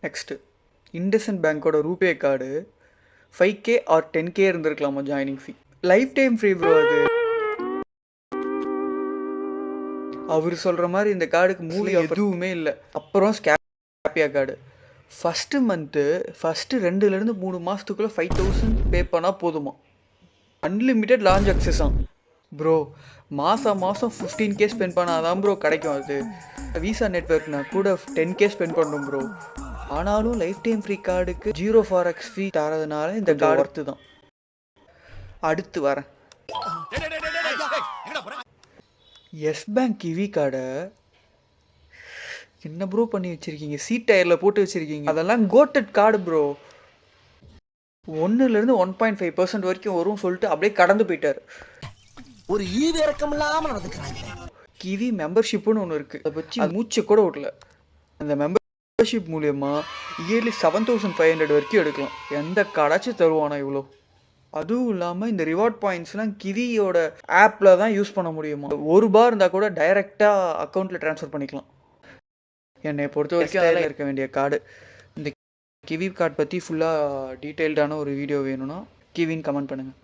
Next IndusInd பேங்க்கோட RuPay card 5K or 10K இருந்திருக்கலாமா joining fee. Lifetime free bro அது. அவர் சொல்கிற மாதிரி இந்த கார்டுக்கு மூவி எதுவுமே இல்லை. அப்புறம் Scapia card first month first 2லேருந்து 3 மாதத்துக்குள்ளே 5000 பே பண்ணால் போதுமா. அன்லிமிட்டெட் லான்ச் அக்சஸாம் ப்ரோ. மாதம் 15K ஸ்பெண்ட் பண்ணால் தான் ப்ரோ கிடைக்கும். அது விசா நெட்ஒர்க்னா கூட 10K ஸ்பெண்ட் பண்ணும் ப்ரோ. ஆனாலும் லைஃப் டைம் ஃப்ரீ கார்டுக்கு 0 ஃபாரெக்ஸ் ஃபீ தரதுனால இந்த கார்டு ஒர்த்து தான். அடுத்து வரேன். எஸ் பேங்க் கிவி கார்டை என்ன ப்ரோ பண்ணி வச்சுருக்கீங்க? சீட் டயரில் போட்டு வச்சுருக்கீங்க. அதெல்லாம் கோட்டட் கார்டு ப்ரோ. 1லேருந்து 1.5% வரைக்கும் வரும் சொல்லிட்டு அப்படியே கடந்து போயிட்டார். ஒரு ஈவு இறக்கம் இல்லாமல் நடந்துக்கிறாங்க. கிவி மெம்பர்ஷிப்புன்னு ஒன்று இருக்குது. அதை வச்சு மூச்சு கூட விடல. அந்த மெம்பர்ஷிப் மூலயமா இயர்லி 7500 வரைக்கும் எடுக்கலாம். எந்த கார்டாச்சும் தருவானா இவ்வளோ? அதுவும் இல்லாமல் இந்த ரிவார்ட் பாயிண்ட்ஸ்லாம் கிவியோட ஆப்பில் தான் யூஸ் பண்ண முடியுமா. $1 இருந்தால் கூட டைரெக்டாக அக்கௌண்ட்டில் ட்ரான்ஸ்ஃபர் பண்ணிக்கலாம். என்னை பொறுத்த வரைக்கும் அதில் இருக்க வேண்டிய கார்டு. இந்த கிவி கார்டு பற்றி ஃபுல்லாக டீட்டெயில்டான ஒரு வீடியோ வேணும்னா கிவின்னு கமெண்ட் பண்ணுங்கள்.